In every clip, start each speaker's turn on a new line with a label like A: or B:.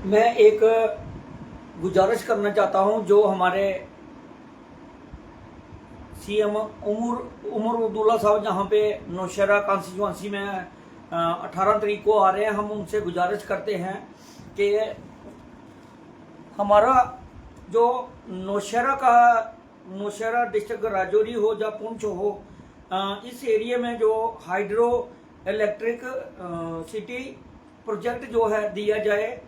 A: मैं एक गुजारिश करना चाहता हूं जो हमारे सीएम उमर अब्दुल्ला साहब जहां पे नौशहरा कॉन्स्टिट्यूंसी में 18 तारीख को आ रहे हैं। हम उनसे गुजारिश करते हैं कि हमारा जो नौशहरा डिस्ट्रिक्ट राजौरी हो या पुंछ हो, इस एरिया में जो हाइड्रो इलेक्ट्रिक सिटी प्रोजेक्ट जो है दिया जाए।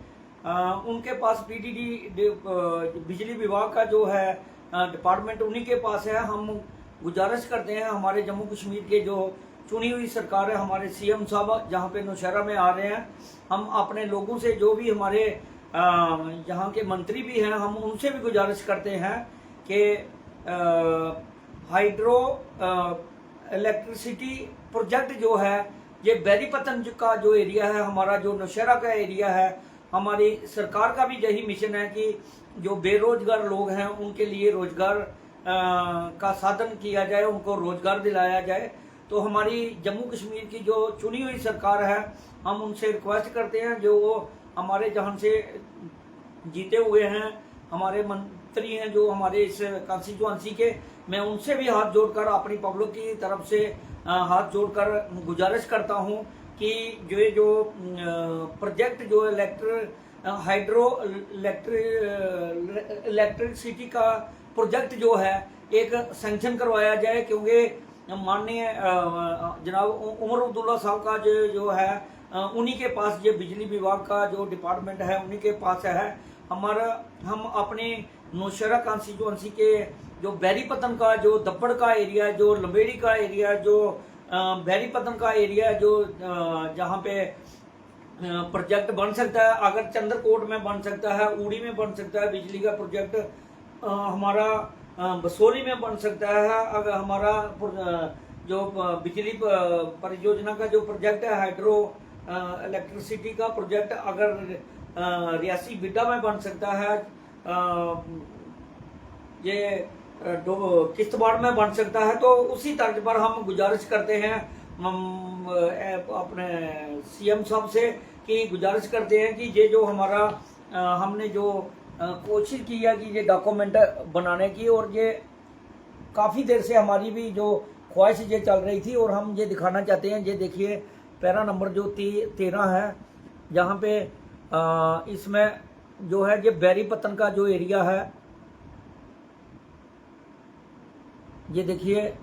A: उनके पास पीडीडी बिजली विभाग का जो है डिपार्टमेंट उन्हीं के पास है। हम गुजारिश करते हैं हमारे जम्मू कश्मीर के जो चुनी हुई सरकार है, हमारे सीएम साहब जहां पे नौशहरा में आ रहे हैं, हम अपने लोगों से जो भी हमारे यहाँ के मंत्री भी हैं, हम उनसे भी गुजारिश करते हैं कि हाइड्रो इलेक्ट्रिसिटी प्रोजेक्ट जो है, ये बैरीपतन का जो एरिया है, हमारा जो नौशहरा का एरिया है, हमारी सरकार का भी यही मिशन है कि जो बेरोजगार लोग हैं उनके लिए रोजगार का साधन किया जाए, उनको रोजगार दिलाया जाए। तो हमारी जम्मू कश्मीर की जो चुनी हुई सरकार है, हम उनसे रिक्वेस्ट करते हैं, जो वो हमारे जहाँ से जीते हुए हैं, हमारे मंत्री हैं जो हमारे इस कॉन्स्टिट्यूंसी के, मैं उनसे भी हाथ जोड़कर अपनी पब्लिक की तरफ से हाथ जोड़कर गुजारिश करता हूं कि जो प्रोजेक्ट जो हाइड्रो इलेक्ट्रिसिटी का प्रोजेक्ट जो है एक सैंक्शन करवाया जाए, क्योंकि माननीय जनाब उमर अब्दुल्ला साहब का जो है उन्हीं के पास ये बिजली विभाग का जो डिपार्टमेंट है उन्हीं के पास है। हम अपने नौशहरा कॉन्स्टिट्यूंसी के जो बैरीपतन का जो दब्बड़ का एरिया, जो लंबेड़ी का एरिया, जो बैरीपतन का एरिया, जो जहाँ पे प्रोजेक्ट बन सकता है, अगर चंद्रकोट में बन सकता है, उड़ी में बन सकता है बिजली का प्रोजेक्ट, हमारा बसोली में बन सकता है, अगर हमारा जो बिजली परियोजना का जो प्रोजेक्ट है हाइड्रो इलेक्ट्रिसिटी का प्रोजेक्ट अगर रियासी बिड्डा में बन सकता है, ये किश्तवाड़ में बन सकता है, तो उसी तर्ज पर हम गुजारिश करते हैं अपने सीएम साहब से कि गुजारिश करते हैं कि ये जो हमारा हमने जो कोशिश की है कि ये डॉक्यूमेंट बनाने की, और ये काफ़ी देर से हमारी भी जो ख्वाहिश ये चल रही थी, और हम ये दिखाना चाहते हैं। ये देखिए पैरा नंबर जो 13 है, जहाँ पे इसमें जो है ये बैरीपतन का जो एरिया है, ये देखिए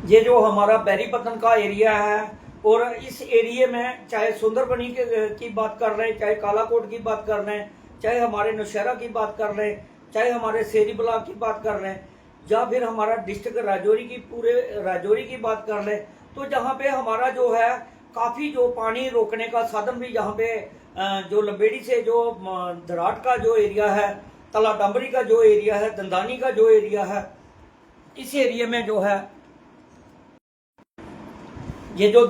A: ये जो हमारा बैरीपतन का एरिया है, और इस एरिया में चाहे सुंदरबनी की बात कर रहे हैं, चाहे कालाकोट की बात कर रहे हैं, चाहे हमारे नौशहरा की बात कर रहे हैं, चाहे हमारे सेरी ब्लॉक की बात कर रहे हैं, या फिर हमारा डिस्ट्रिक्ट राजौरी की पूरे राजौरी की बात कर रहे हैं, तो जहाँ पे हमारा जो है काफ़ी जो पानी रोकने का साधन भी, जहाँ पे जो लंबेड़ी से जो धराट का जो एरिया है, तला डांबरी का जो एरिया है, दंदानी का जो एरिया है, इस एरिया में जो है ये जो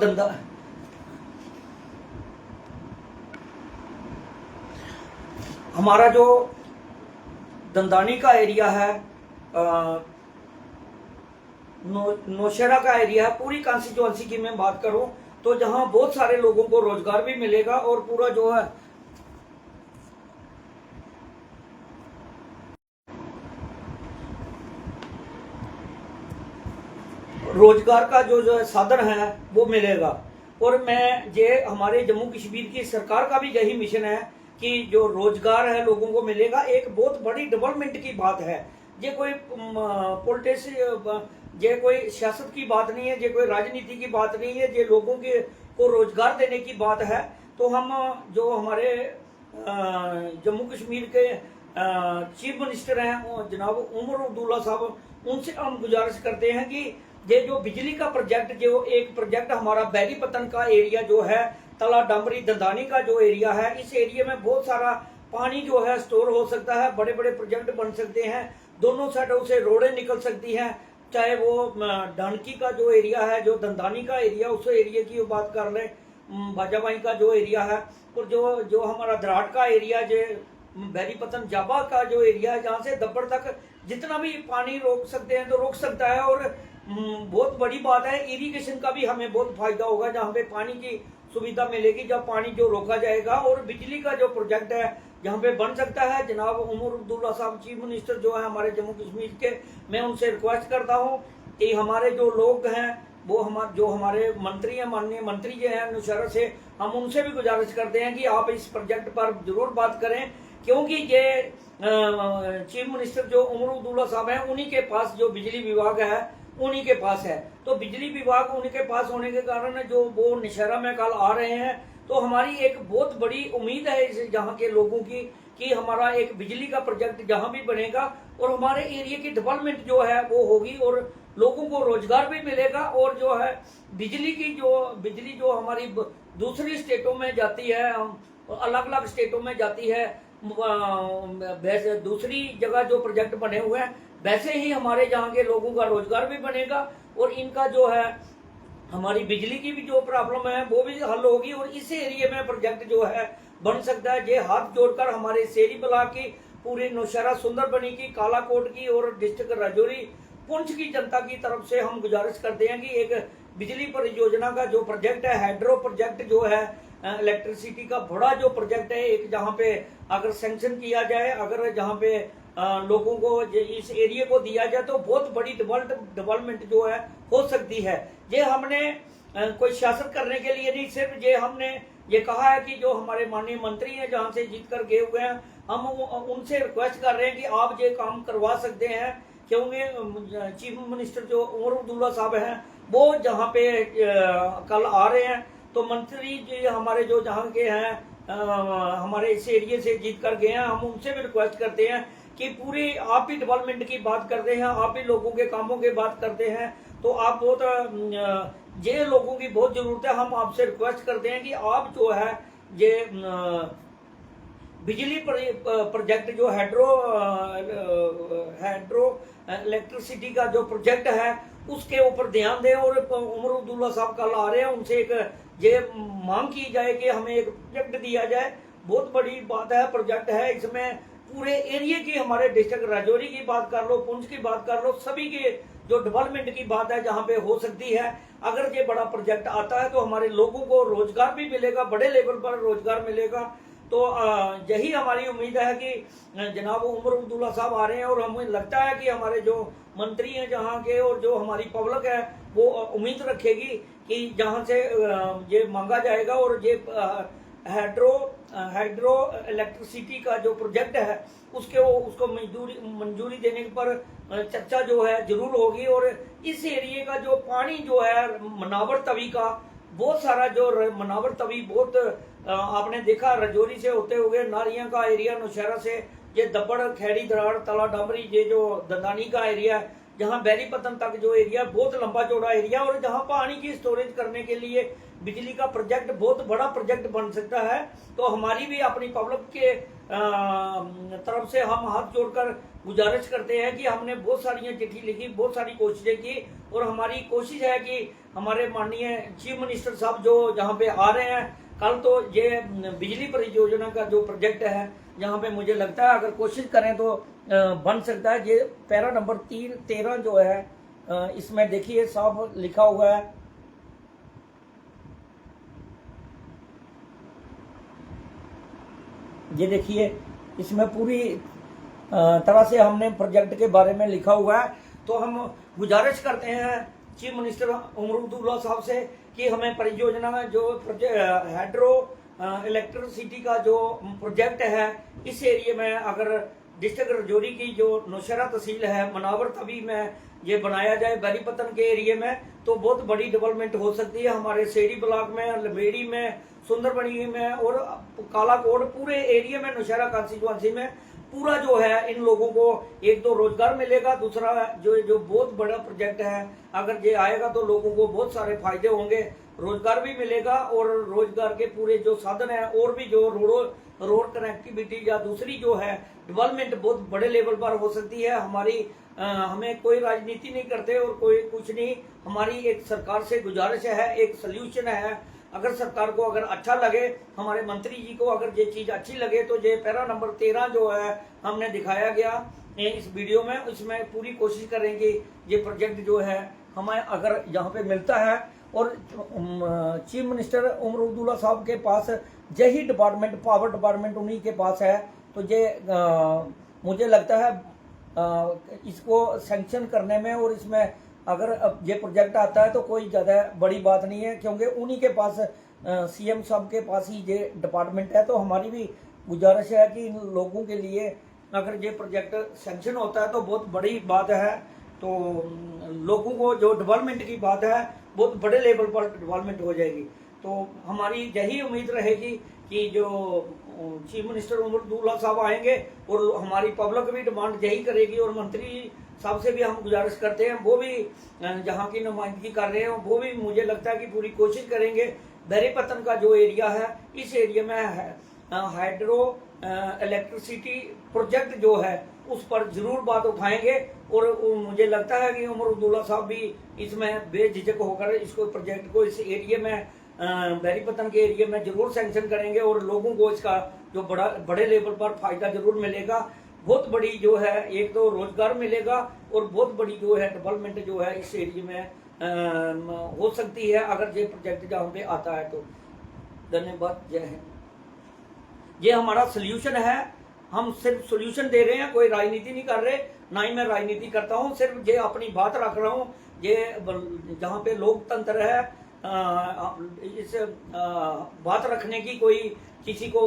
A: हमारा जो दंदानी का एरिया है, नौशहरा का एरिया है, पूरी कॉन्स्टिट्यूंसी की मैं बात करूं तो जहां बहुत सारे लोगों को रोजगार भी मिलेगा, और पूरा जो है रोजगार का जो साधन है वो मिलेगा। और मैं ये हमारे जम्मू कश्मीर की सरकार का भी यही मिशन है कि जो रोजगार है लोगों को मिलेगा। एक बहुत बड़ी डेवलपमेंट की बात है, ये कोई पॉलिटिक्स, ये कोई सियासत की बात नहीं है, ये कोई राजनीति की बात नहीं है, ये लोगों के को रोजगार देने की बात है। तो हम जो हमारे जम्मू कश्मीर के चीफ मिनिस्टर हैं जनाब उमर अब्दुल्ला साहब, उनसे हम गुजारिश करते हैं कि ये जो बिजली का प्रोजेक्ट, जो एक प्रोजेक्ट हमारा बैरीपतन का एरिया जो है, तला डांबरी दंदानी का जो एरिया है, इस एरिया में बहुत सारा पानी जो है स्टोर हो सकता है, बड़े बड़े प्रोजेक्ट बन सकते हैं, दोनों साइडों से रोडें निकल सकती हैं, चाहे वो ढानकी का जो एरिया है, जो दंदानी का एरिया, उस एरिया की बात कर लें, बाजाबाई का जो एरिया है, और जो हमारा दराट का एरिया, जो बैरीपतन जाबा का जो एरिया है, जहाँ से दब्बड़ तक जितना भी पानी रोक सकते हैं तो रोक सकता है। और बहुत बड़ी बात है, इरिगेशन का भी हमें बहुत फायदा होगा, जहाँ पे पानी की सुविधा मिलेगी जब पानी जो रोका जाएगा। और बिजली का जो प्रोजेक्ट है जहाँ पे बन सकता है, जनाब उमर अब्दुल्ला साहब चीफ मिनिस्टर जो है हमारे जम्मू कश्मीर के, मैं उनसे रिक्वेस्ट करता हूँ कि हमारे जो लोग हैं वो हमारे मंत्री हैं, माननीय मंत्री जो हैं नौशहरा से, हम उनसे भी गुजारिश करते हैं कि आप इस प्रोजेक्ट पर जरूर बात करें, क्योंकि ये चीफ मिनिस्टर जो उमर अब्दुल्ला साहब हैं उन्हीं के पास जो बिजली विभाग है उन्हीं के पास है। तो बिजली विभाग उन्हीं के पास होने के कारण जो वो नौशहरा में कल आ रहे हैं, तो हमारी एक बहुत बड़ी उम्मीद है इस जहाँ के लोगों की कि हमारा एक बिजली का प्रोजेक्ट जहाँ भी बनेगा और हमारे एरिया की डेवलपमेंट जो है वो होगी और लोगों को रोजगार भी मिलेगा। और जो है बिजली जो हमारी दूसरी स्टेटों में जाती है, अलग अलग स्टेटों में जाती है, वैसे दूसरी जगह जो प्रोजेक्ट बने हुए हैं वैसे ही हमारे यहाँ के लोगों का रोजगार भी बनेगा और इनका जो है हमारी बिजली की भी जो प्रॉब्लम है वो भी हल होगी। और इस एरिया में प्रोजेक्ट जो है बन सकता है। ये हाथ जोड़कर हमारे शेरी ब्लॉक की, पूरी नौशहरा सुंदरबनी की, कालाकोट की और डिस्ट्रिक्ट राजौरी पुंछ की जनता की तरफ से हम गुजारिश करते हैं कि एक बिजली परियोजना का जो प्रोजेक्ट है, हाइड्रो प्रोजेक्ट जो है, इलेक्ट्रिसिटी का बड़ा जो प्रोजेक्ट है, एक जहाँ पे अगर सैंक्शन किया जाए, अगर जहाँ पे लोगों को इस एरिया को दिया जाए तो बहुत बड़ी डेवलपमेंट जो है हो सकती है। ये हमने कोई सियासत करने के लिए नहीं, सिर्फ ये हमने ये कहा है कि जो हमारे माननीय मंत्री हैं जहाँ से जीत कर गए हुए हैं, हम उनसे रिक्वेस्ट कर रहे हैं कि आप ये काम करवा सकते हैं, क्योंकि चीफ मिनिस्टर जो उमर अब्दुल्ला साहब हैं वो जहाँ पे कल आ रहे हैं, तो मंत्री जी हमारे जो जहाँ के हैं हमारे इस एरिया से जीत कर गए हैं, हम उनसे भी रिक्वेस्ट करते हैं कि पूरी आप ही डेवलपमेंट की बात करते हैं, आप ही लोगों के कामों की बात करते हैं, तो आप बहुत ये लोगों की बहुत जरूरत है। हम आपसे रिक्वेस्ट करते हैं कि आप जो है ये बिजली प्रोजेक्ट जो हाइड्रो इलेक्ट्रिसिटी का जो प्रोजेक्ट है उसके ऊपर ध्यान दें। और उमर अब्दुल्ला साहब कल आ रहे हैं, उनसे एक ये मांग की जाए कि हमें एक प्रोजेक्ट दिया जाए। बहुत बड़ी बात है, प्रोजेक्ट है, इसमें पूरे एरिया की, हमारे डिस्ट्रिक्ट राजौरी की बात कर लो, पुंछ की बात कर लो, सभी के जो डेवलपमेंट की बात है जहाँ पे हो सकती है। अगर ये बड़ा प्रोजेक्ट आता है तो हमारे लोगों को रोजगार भी मिलेगा, बड़े लेवल पर रोजगार मिलेगा। तो यही हमारी उम्मीद है कि जनाब उमर अब्दुल्ला साहब आ रहे हैं और हमें लगता है कि हमारे जो मंत्री हैं जहाँ के और जो हमारी पब्लिक है वो उम्मीद रखेगी कि जहाँ से ये मांगा जाएगा और ये हाइड्रो इलेक्ट्रिसिटी का जो प्रोजेक्ट है उसको मंजूरी देने पर चर्चा जो है जरूर होगी। और इस एरिया का जो पानी जो है मनावर तवी का बहुत सारा जो मनावर तवी बहुत आपने देखा राजौरी से होते हुए नारियां का एरिया, नौशहरा से ये दब्बड़, खेड़ी, दराड़, तला डामरी, ये जो दंदानी का एरिया है, जहाँ बैरीपतन तक जो एरिया बहुत लंबा चौड़ा एरिया, और जहाँ पानी की स्टोरेज करने के लिए बिजली का प्रोजेक्ट बहुत बड़ा प्रोजेक्ट बन सकता है। तो हमारी भी अपनी पब्लिक के तरफ से हम हाथ जोड़कर गुजारिश करते हैं कि हमने बहुत सारी चिट्ठी लिखी, बहुत सारी कोशिशें की, और हमारी कोशिश है कि हमारे माननीय चीफ मिनिस्टर साहब जो जहाँ पे आ रहे हैं कल, तो ये बिजली परियोजना का जो प्रोजेक्ट है यहाँ पे मुझे लगता है अगर कोशिश करें तो बन सकता है। ये पैरा नंबर 13 जो है इसमें देखिए साफ लिखा हुआ है, ये देखिए इसमें पूरी तरह से हमने प्रोजेक्ट के बारे में लिखा हुआ है। तो हम गुजारिश करते हैं चीफ मिनिस्टर उमर अब्दुल्ला साहब से कि हमें परियोजना जो हाइड्रो इलेक्ट्रिसिटी का जो प्रोजेक्ट है इस एरिया में, अगर डिस्ट्रिक्ट राजौरी की जो नौशहरा तहसील है मनावर तवी में ये बनाया जाए बैरीपतन के एरिया में, तो बहुत बड़ी डेवलपमेंट हो सकती है हमारे शेरी ब्लॉक में, लबेड़ी में, सुंदरबनी में और कालाकोट पूरे एरिया में, नौशहरा कॉन्स्टिट्यूएंसी में पूरा जो है इन लोगों को एक तो रोजगार मिलेगा, दूसरा जो बहुत बड़ा प्रोजेक्ट है अगर ये आएगा तो लोगों को बहुत सारे फायदे होंगे, रोजगार भी मिलेगा और रोजगार के पूरे जो साधन है और भी जो रोड कनेक्टिविटी या दूसरी जो है डेवलपमेंट बहुत बड़े लेवल पर हो सकती है। हमारी हमें कोई राजनीति नहीं करते और कोई कुछ नहीं, हमारी एक सरकार से गुजारिश है, एक सल्यूशन है अगर सरकार को अगर अच्छा लगे, हमारे मंत्री जी को अगर ये चीज़ अच्छी लगे, तो ये पैरा नंबर 13 जो है हमने दिखाया गया इस वीडियो में, इसमें पूरी कोशिश करेंगे ये प्रोजेक्ट जो है हमें अगर यहाँ पे मिलता है। और चीफ मिनिस्टर उमर अब्दुल्ला साहब के पास यही डिपार्टमेंट, पावर डिपार्टमेंट उन्हीं के पास है, तो ये मुझे लगता है इसको सैंक्शन करने में और इसमें अगर ये प्रोजेक्ट आता है तो कोई ज़्यादा बड़ी बात नहीं है, क्योंकि उन्हीं के पास सीएम साहब के पास ही ये डिपार्टमेंट है। तो हमारी भी गुजारिश है कि इन लोगों के लिए अगर ये प्रोजेक्ट सैंक्शन होता है तो बहुत बड़ी बात है। तो लोगों को जो डेवलपमेंट की बात है बहुत बड़े लेवल पर डेवलपमेंट हो जाएगी। तो हमारी यही उम्मीद रहेगी कि जो चीफ मिनिस्टर उमर अब्दुल्ला साहब आएंगे और हमारी पब्लिक भी डिमांड यही करेगी, और मंत्री साहब से भी हम गुजारिश करते हैं, वो भी जहाँ की नुमाइंदगी कर रहे हैं वो भी मुझे लगता है कि पूरी कोशिश करेंगे। बैरीपत्तन का जो एरिया है, इस एरिया में हाइड्रो इलेक्ट्रिसिटी प्रोजेक्ट जो है उस पर जरूर बात उठाएंगे, और मुझे लगता है कि उमर अब्दुल्ला साहब भी इसमें बेझिझक होकर इसको प्रोजेक्ट को इस एरिया में बैरीपत्तन के एरिया में जरूर सैंक्शन करेंगे, और लोगों को इसका जो बड़े लेवल पर फायदा जरूर मिलेगा। बहुत बड़ी जो है एक तो रोजगार मिलेगा और बहुत बड़ी जो है डेवलपमेंट जो है इस एरिया में हो सकती है अगर ये प्रोजेक्ट जहाँ पे आता है। तो धन्यवाद, जय हिंद। ये हमारा सोल्यूशन है, हम सिर्फ सोल्यूशन दे रहे हैं, कोई राजनीति नहीं कर रहे, ना ही मैं राजनीति करता हूँ, सिर्फ ये अपनी बात रख रहा हूँ। ये जहाँ पे लोकतंत्र है, इस बात रखने की कोई किसी को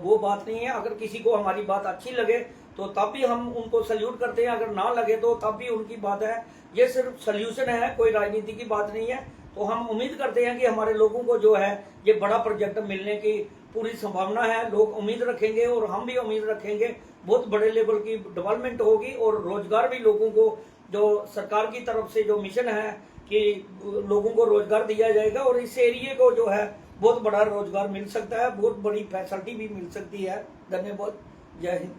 A: वो बात नहीं है। अगर किसी को हमारी बात अच्छी लगे तो तब भी हम उनको सल्यूट करते हैं, अगर ना लगे तो तब भी उनकी बात है। ये सिर्फ सल्यूशन है, कोई राजनीति की बात नहीं है। तो हम उम्मीद करते हैं कि हमारे लोगों को जो है ये बड़ा प्रोजेक्ट मिलने की पूरी संभावना है, लोग उम्मीद रखेंगे और हम भी उम्मीद रखेंगे। बहुत बड़े लेवल की डेवलपमेंट होगी और रोजगार भी लोगों को, जो सरकार की तरफ से जो मिशन है कि लोगों को रोजगार दिया जाएगा, और इस एरिया को जो है बहुत बड़ा रोजगार मिल सकता है, बहुत बड़ी फैसिलिटी भी मिल सकती है। धन्यवाद, जय हिंद।